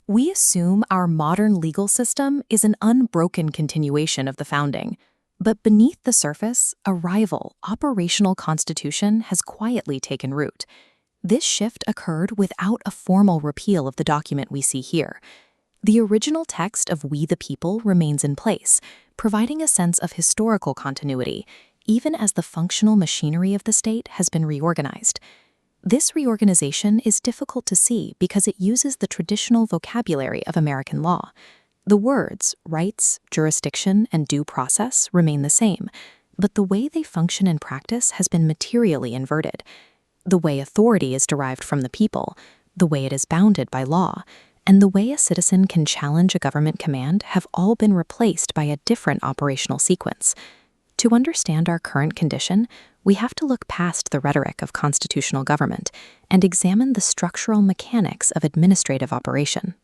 We assume our modern legal system is an unbroken continuation of the founding. But beneath the surface, a rival, operational constitution has quietly taken root. This shift occurred without a formal repeal of the document we see here. The original text of We the People remains in place, providing a sense of historical continuity, even as the functional machinery of the state has been reorganized. This reorganization is difficult to see because it uses the traditional vocabulary of American law. The words, rights, jurisdiction, and due process remain the same, but the way they function in practice has been materially inverted. The way authority is derived from the people, the way it is bounded by law, and the way a citizen can challenge a government command have all been replaced by a different operational sequence. To understand our current condition, we have to look past the rhetoric of constitutional government and examine the structural mechanics of administrative operation.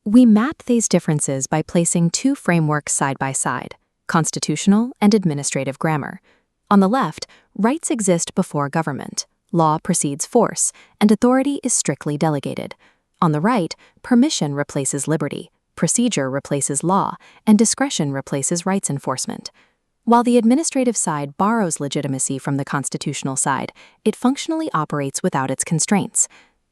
We map these differences by placing two frameworks side by side, constitutional and administrative grammar. On the left, rights exist before government, law precedes force, and authority is strictly delegated. On the right, permission replaces liberty, procedure replaces law, and discretion replaces rights enforcement. While the administrative side borrows legitimacy from the constitutional side, it functionally operates without its constraints.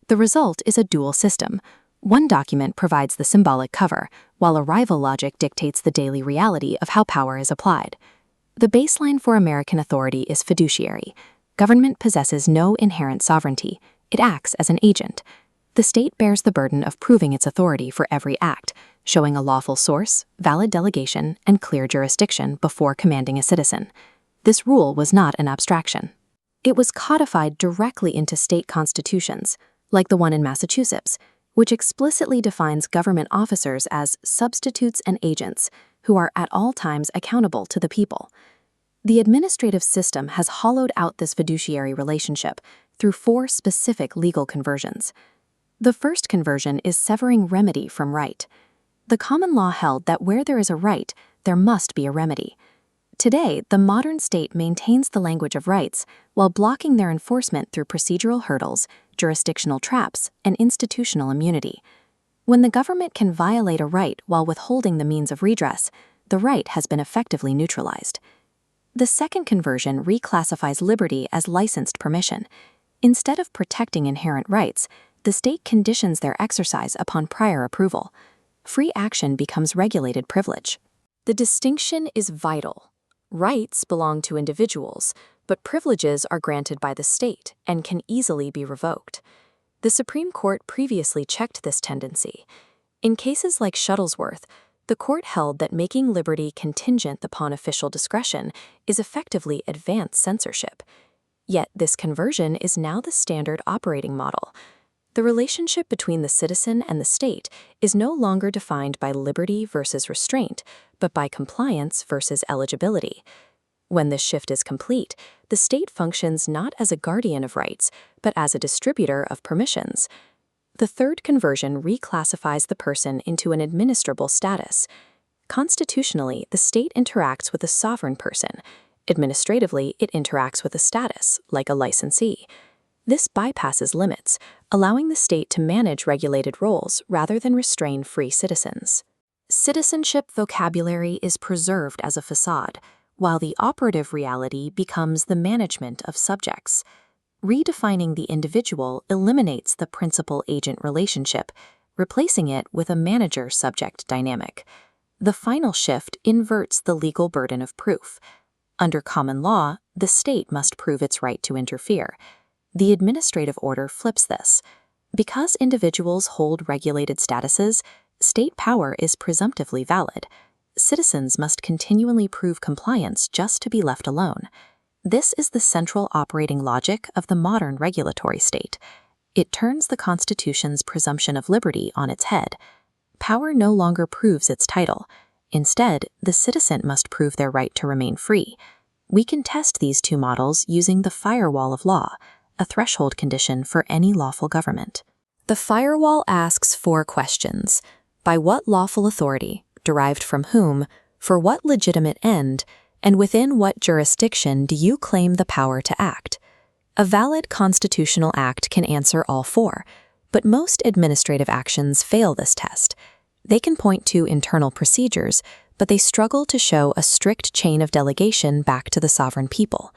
The result is a dual system. One document provides the symbolic cover, while a rival logic dictates the daily reality of how power is applied. The baseline for American authority is fiduciary. Government possesses no inherent sovereignty. It acts as an agent. The state bears the burden of proving its authority for every act, showing a lawful source, valid delegation, and clear jurisdiction before commanding a citizen. This rule was not an abstraction. It was codified directly into state constitutions, like the one in Massachusetts, which explicitly defines government officers as substitutes and agents who are at all times accountable to the people. The administrative system has hollowed out this fiduciary relationship through 4 specific legal conversions. The first conversion is severing remedy from right. The common law held that where there is a right, there must be a remedy. Today, the modern state maintains the language of rights while blocking their enforcement through procedural hurdles, jurisdictional traps, and institutional immunity. When the government can violate a right while withholding the means of redress, the right has been effectively neutralized. The second conversion reclassifies liberty as licensed permission. Instead of protecting inherent rights, the state conditions their exercise upon prior approval. Free action becomes regulated privilege. The distinction is vital. Rights belong to individuals, but privileges are granted by the state and can easily be revoked. The Supreme Court previously checked this tendency. In cases like Shuttlesworth, the court held that making liberty contingent upon official discretion is effectively advanced censorship. Yet this conversion is now the standard operating model. The relationship between the citizen and the state is no longer defined by liberty versus restraint, but by compliance versus eligibility. When this shift is complete, the state functions not as a guardian of rights, but as a distributor of permissions. The third conversion reclassifies the person into an administrable status. Constitutionally, the state interacts with a sovereign person. Administratively, it interacts with a status, like a licensee. This bypasses limits, allowing the state to manage regulated roles rather than restrain free citizens. Citizenship vocabulary is preserved as a facade, while the operative reality becomes the management of subjects. Redefining the individual eliminates the principal-agent relationship, replacing it with a manager-subject dynamic. The final shift inverts the legal burden of proof. Under common law, the state must prove its right to interfere. The administrative order flips this. Because individuals hold regulated statuses, state power is presumptively valid. Citizens must continually prove compliance just to be left alone. This is the central operating logic of the modern regulatory state. It turns the Constitution's presumption of liberty on its head. Power no longer proves its title. Instead, the citizen must prove their right to remain free. We can test these two models using the firewall of law, a threshold condition for any lawful government. The firewall asks 4 questions. By what lawful authority, derived from whom, for what legitimate end, and within what jurisdiction do you claim the power to act? A valid constitutional act can answer all 4, but most administrative actions fail this test. They can point to internal procedures, but they struggle to show a strict chain of delegation back to the sovereign people.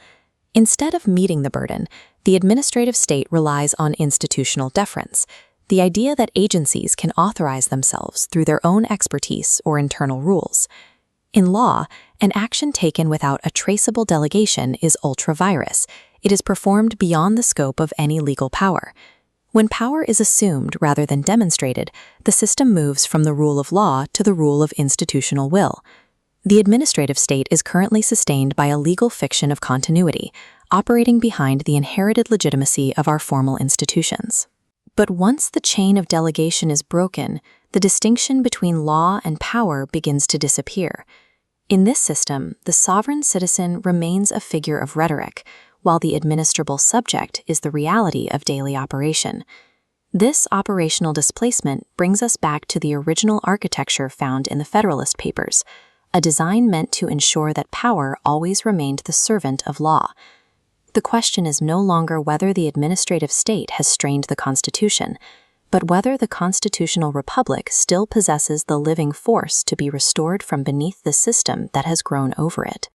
Instead of meeting the burden, the administrative state relies on institutional deference, the idea that agencies can authorize themselves through their own expertise or internal rules. In law, an action taken without a traceable delegation is ultra vires. It is performed beyond the scope of any legal power. When power is assumed rather than demonstrated, the system moves from the rule of law to the rule of institutional will. The administrative state is currently sustained by a legal fiction of continuity, operating behind the inherited legitimacy of our formal institutions. But once the chain of delegation is broken, the distinction between law and power begins to disappear. In this system, the sovereign citizen remains a figure of rhetoric, while the administrable subject is the reality of daily operation. This operational displacement brings us back to the original architecture found in the Federalist Papers, a design meant to ensure that power always remained the servant of law. The question is no longer whether the administrative state has strained the Constitution, but whether the constitutional republic still possesses the living force to be restored from beneath the system that has grown over it.